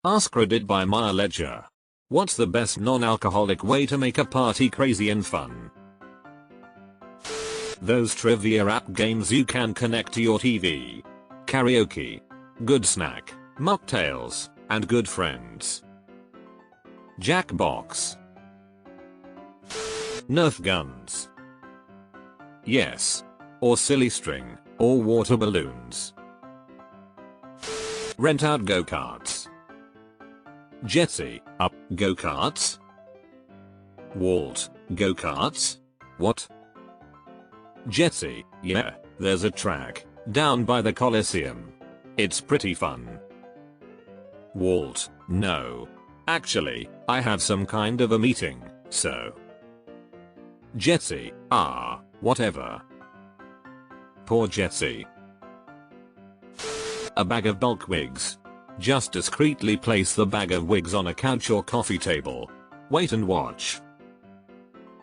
AskReddit by Maya Ledger. What's the best non-alcoholic way to make a party crazy and fun? Those trivia app games you can connect to your TV. Karaoke. Good snack. Mocktails. And good friends. Jackbox. Nerf guns. Yes. Or silly string. Or water balloons. Rent out go-karts. Jetsy, up, go-karts? Walt, go-karts? What? Jetsy, yeah, there's a track, down by the Coliseum. It's pretty fun. Walt, no. Actually, I have some kind of a meeting, so. Jetsy, whatever. Poor Jetsy. A bag of bulk wigs. Just discreetly place the bag of wigs on a couch or coffee table. Wait and watch.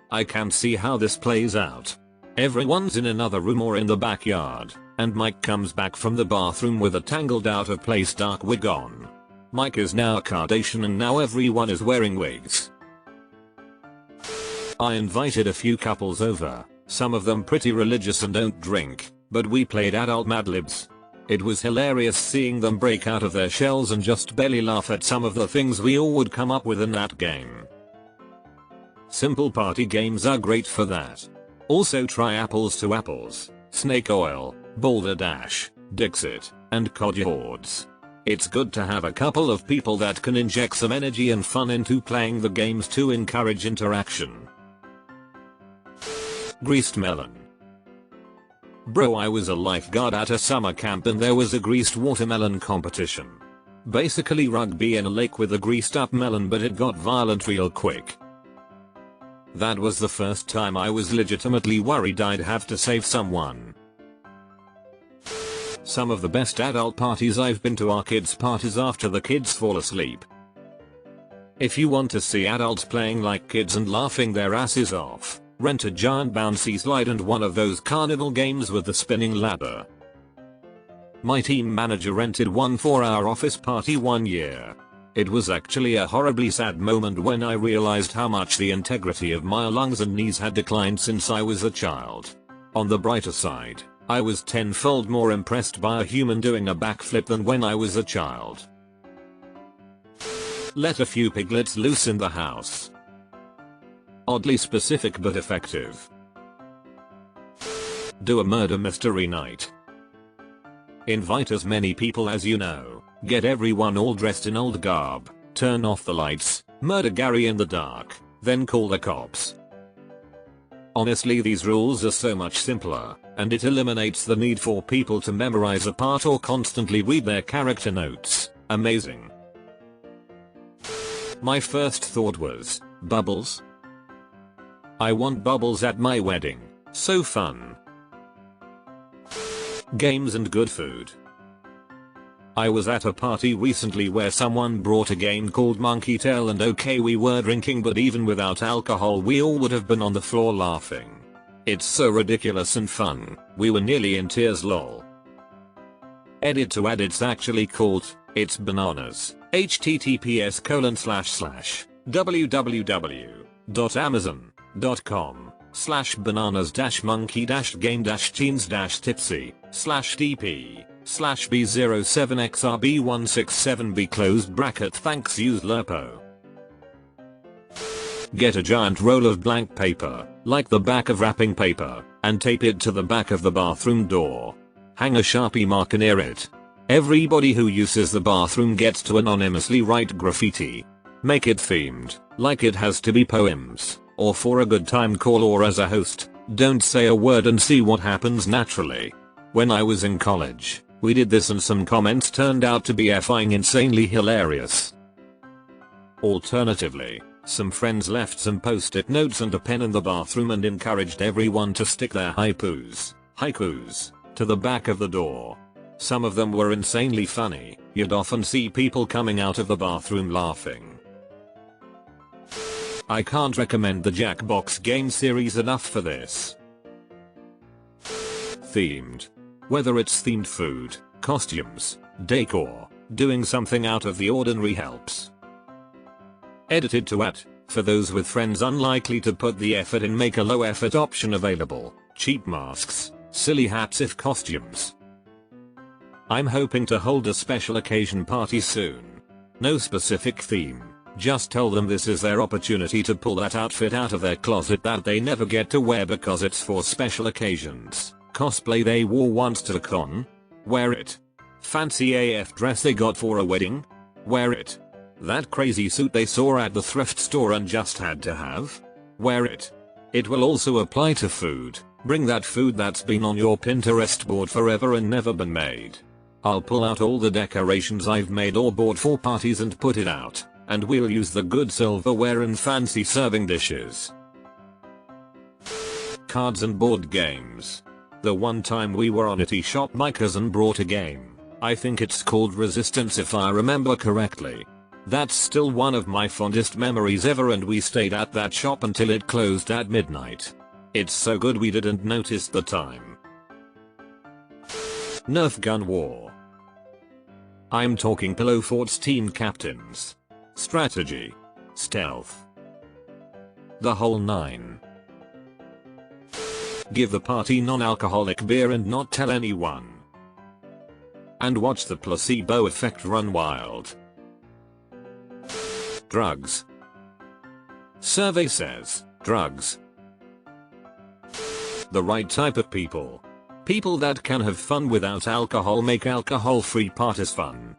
I can see how this plays out. Everyone's in another room or in the backyard, and Mike comes back from the bathroom with a tangled out of place dark wig on. Mike is now a Kardashian and now everyone is wearing wigs. I invited a few couples over, some of them pretty religious and don't drink, but we played adult Mad Libs. It was hilarious seeing them break out of their shells and just belly laugh at some of the things we all would come up with in that game. Simple party games are great for that. Also try Apples to Apples, Snake Oil, Boulder Dash, Dixit, and COD Hordes. It's good to have a couple of people that can inject some energy and fun into playing the games to encourage interaction. Greased melon. Bro, I was a lifeguard at a summer camp and there was a greased watermelon competition. Basically rugby in a lake with a greased up melon, but it got violent real quick. That was the first time I was legitimately worried I'd have to save someone. Some of the best adult parties I've been to are kids' parties after the kids fall asleep. If you want to see adults playing like kids and laughing their asses off, rent a giant bouncy slide and one of those carnival games with the spinning ladder. My team manager rented one for our office party one year. It was actually a horribly sad moment when I realized how much the integrity of my lungs and knees had declined since I was a child. On the brighter side, I was tenfold more impressed by a human doing a backflip than when I was a child. Let a few piglets loose in the house. Oddly specific but effective. Do a murder mystery night. Invite as many people as you know, get everyone all dressed in old garb, turn off the lights, murder Gary in the dark, then call the cops. Honestly, these rules are so much simpler, and it eliminates the need for people to memorize a part or constantly read their character notes. Amazing. My first thought was, bubbles? I want bubbles at my wedding. So fun. Games and good food. I was at a party recently where someone brought a game called mocktail, and okay, we were drinking, but even without alcohol we all would have been on the floor laughing. It's so ridiculous and fun, we were nearly in tears lol. Edit to add, it's actually called, it's bananas. https://www.amazon.com/bananas-monkey-game-teens-tipsy/dp/b07xrb167b closed bracket thanks use Lerpo. Get a giant roll of blank paper, like the back of wrapping paper, and tape it to the back of the bathroom door. Hang a Sharpie marker near it. Everybody who uses the bathroom gets to anonymously write graffiti. Make it themed, like it has to be poems, or for a good time call, or as a host, don't say a word and see what happens naturally. When I was in college, we did this and some comments turned out to be effing insanely hilarious. Alternatively, some friends left some post-it notes and a pen in the bathroom and encouraged everyone to stick their haikus to the back of the door. Some of them were insanely funny. You'd often see people coming out of the bathroom laughing. I can't recommend the Jackbox game series enough for this. Themed. Whether it's themed food, costumes, decor, Doing something out of the ordinary helps. Edited to at, for those with friends unlikely to put the effort in, make a low effort option available. Cheap masks, silly hats if costumes. I'm hoping to hold a special occasion party soon. No specific theme, just tell them this is their opportunity to pull that outfit out of their closet that they never get to wear because it's for special occasions. Cosplay they wore once to the con? Wear it. Fancy AF dress they got for a wedding? Wear it. That crazy suit they saw at the thrift store and just had to have? Wear it. It will also apply to food. Bring that food that's been on your Pinterest board forever and never been made. I'll pull out all the decorations I've made or bought for parties and put it out, and we'll use the good silverware and fancy serving dishes. Cards and board games. The one time we were on a tea shop, my cousin brought a game. I think it's called Resistance if I remember correctly. That's still one of my fondest memories ever, and we stayed at that shop until it closed at midnight. It's so good we didn't notice the time. Nerf gun war. I'm talking pillow forts, team captains, strategy, stealth, the whole nine. Give the party non-alcoholic beer and not tell anyone. And watch the placebo effect run wild. Drugs. Survey says, drugs. The right type of people. People that can have fun without alcohol, make alcohol-free parties fun.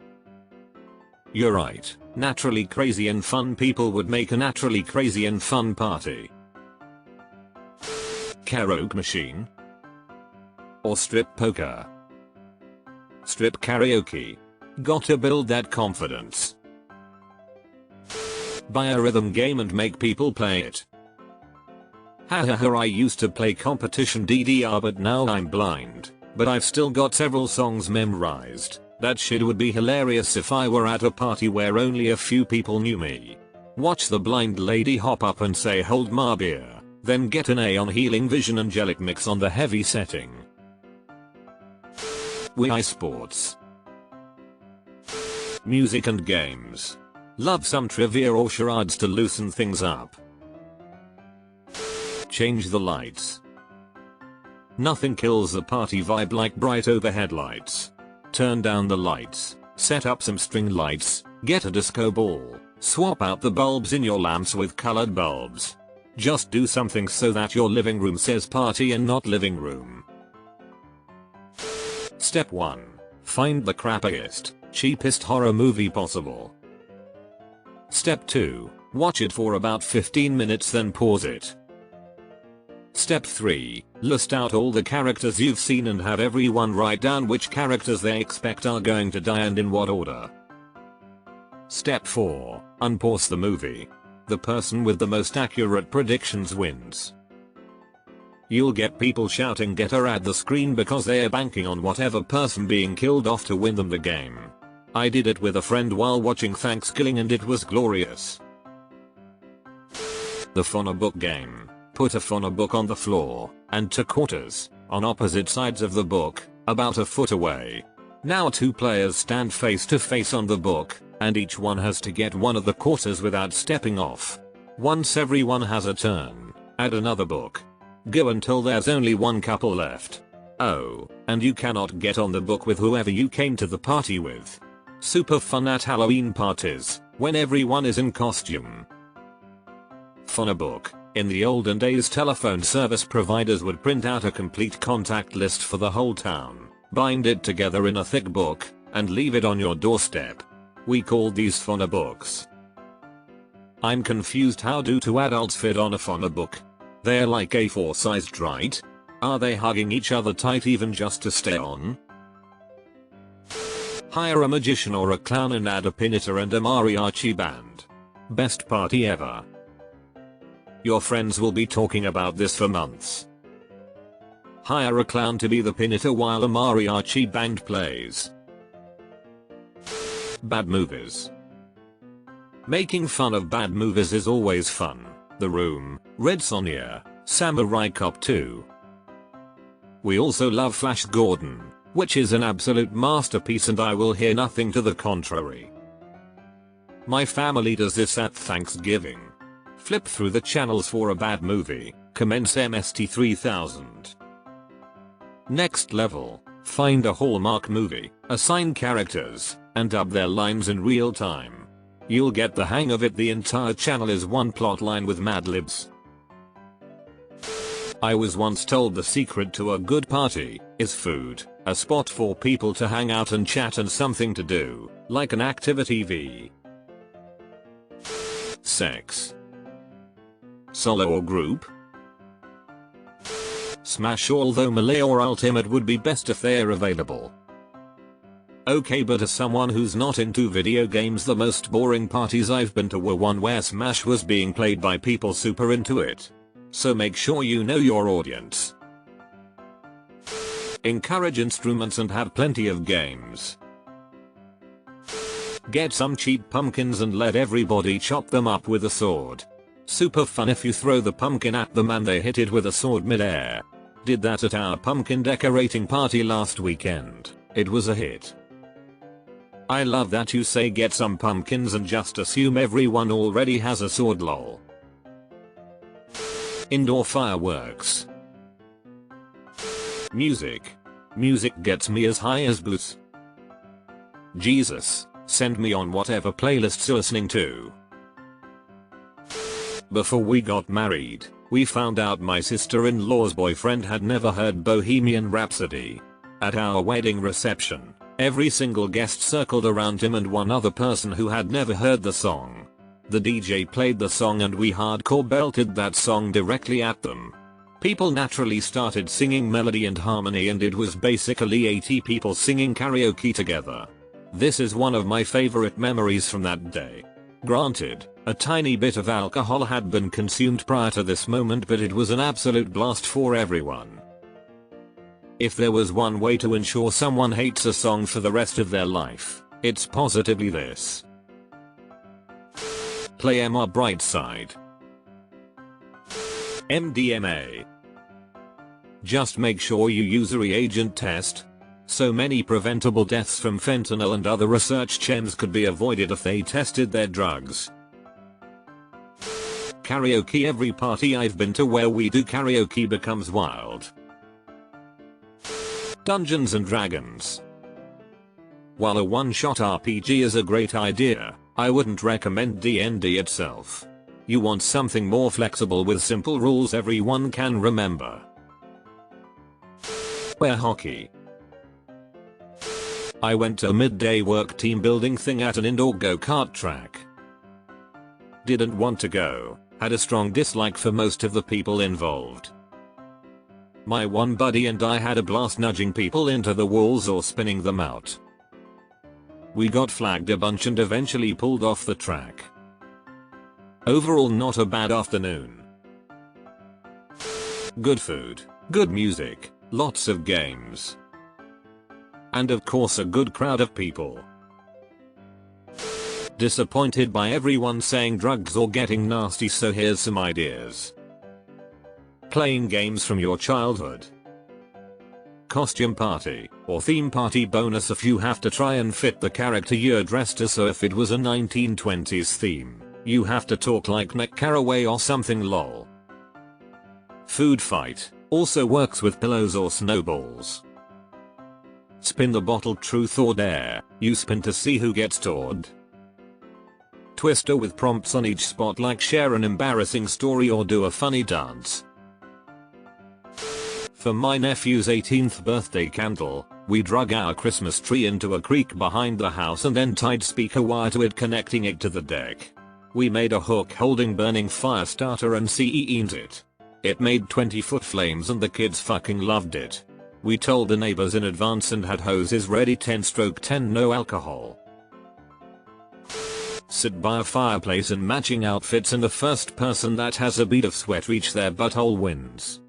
You're right, naturally crazy and fun people would make a naturally crazy and fun party. Karaoke machine. Or strip poker. Strip karaoke. Gotta build that confidence. Buy a rhythm game and make people play it. Hahaha, I used to play competition DDR but now I'm blind, but I've still got several songs memorized. That shit would be hilarious if I were at a party where only a few people knew me. Watch the blind lady hop up and say hold my beer, then get an A on healing vision angelic mix on the heavy setting. Wii sports. Music and games. Love some trivia or charades to loosen things up. Change the lights. Nothing kills the party vibe like bright overhead lights. Turn down the lights, set up some string lights, get a disco ball, swap out the bulbs in your lamps with colored bulbs. Just do something so that your living room says party and not living room. Step 1. Find the crappiest, cheapest horror movie possible. Step 2. Watch it for about 15 minutes then pause it. Step 3. List out all the characters you've seen and have everyone write down which characters they expect are going to die and in what order. Step 4. Unpause the movie. The person with the most accurate predictions wins. You'll get people shouting "get her" at the screen because they're banking on whatever person being killed off to win them the game. I did it with a friend while watching Thanksgiving and it was glorious. The phonobook game. Put a phonobook on the floor, and 2 quarters, on opposite sides of the book, about a foot away. Now 2 players stand face to face on the book, and each one has to get one of the quarters without stepping off. Once everyone has a turn, add another book. Go until there's only one couple left. Oh, and you cannot get on the book with whoever you came to the party with. Super fun at Halloween parties, when everyone is in costume. Phonobook. In the olden days, telephone service providers would print out a complete contact list for the whole town, bind it together in a thick book, and leave it on your doorstep. We called these phonobooks. I'm confused, how do 2 adults fit on a phonobook? They're like A4 sized, right? Are they hugging each other tight even just to stay on? Hire a magician or a clown and add a pinata and a mariachi band. Best party ever. Your friends will be talking about this for months. Hire a clown to be the pinata while a mariachi band plays. Bad movies. Making fun of bad movies is always fun. The Room, Red Sonja, Samurai Cop 2. We also love Flash Gordon. which is an absolute masterpiece and I will hear nothing to the contrary. My family does this at Thanksgiving. Flip through the channels for a bad movie, commence MST3000. Next level, find a Hallmark movie, assign characters, and dub their lines in real time. You'll get the hang of it. The entire channel is one plot line with Mad Libs. I was once told the secret to a good party is food, a spot for people to hang out and chat and something to do, like an activity v. Sex. Solo or group? Smash, although melee or ultimate would be best if they're available. Okay, but as someone who's not into video games, the most boring parties I've been to were one where Smash was being played by people super into it. So make sure you know your audience. Encourage instruments and have plenty of games. Get some cheap pumpkins and let everybody chop them up with a sword. Super fun if you throw the pumpkin at them and they hit it with a sword mid-air. Did that at our pumpkin decorating party last weekend. It was a hit. I love that you say get some pumpkins and just assume everyone already has a sword, lol. Indoor fireworks. Music. Music gets me as high as boots. Jesus, send me on whatever playlists you're listening to. Before we got married, we found out my sister-in-law's boyfriend had never heard Bohemian Rhapsody. At our wedding reception, every single guest circled around him and one other person who had never heard the song. The DJ played the song and we hardcore belted that song directly at them. People naturally started singing melody and harmony and it was basically 80 people singing karaoke together. This is one of my favorite memories from that day. Granted, a tiny bit of alcohol had been consumed prior to this moment, but it was an absolute blast for everyone. If there was one way to ensure someone hates a song for the rest of their life, it's positively this. Play MR Brightside. MDMA. Just make sure you use a reagent test. So many preventable deaths from fentanyl and other research chems could be avoided if they tested their drugs. Karaoke. Every party I've been to where we do karaoke becomes wild. Dungeons and Dragons. While a one-shot RPG is a great idea, I wouldn't recommend D&D itself. You want something more flexible with simple rules everyone can remember. Air hockey. I went to a midday work team building thing at an indoor go-kart track. Didn't want to go, had a strong dislike for most of the people involved. My one buddy and I had a blast nudging people into the walls or spinning them out. We got flagged a bunch and eventually pulled off the track. Overall, not a bad afternoon. Good food, good music, lots of games. And of course a good crowd of people. Disappointed by everyone saying drugs or getting nasty, so here's some ideas. Playing games from your childhood. Costume party or theme party bonus if you have to try and fit the character you're dressed as, so if it was a 1920s theme, you have to talk like Nick Carraway or something, lol. Food fight also works with pillows or snowballs. Spin the bottle, truth or dare, you spin to see who gets toured. Twister with prompts on each spot like share an embarrassing story or do a funny dance. For my nephew's 18th birthday candle, we drug our Christmas tree into a creek behind the house and then tied speaker wire to it, connecting it to the deck. We made a hook holding burning fire starter and CE'd it. It made 20-foot flames and the kids fucking loved it. We told the neighbors in advance and had hoses ready. 10/10 no alcohol. Sit by a fireplace in matching outfits and the first person that has a bead of sweat reach their butthole wins.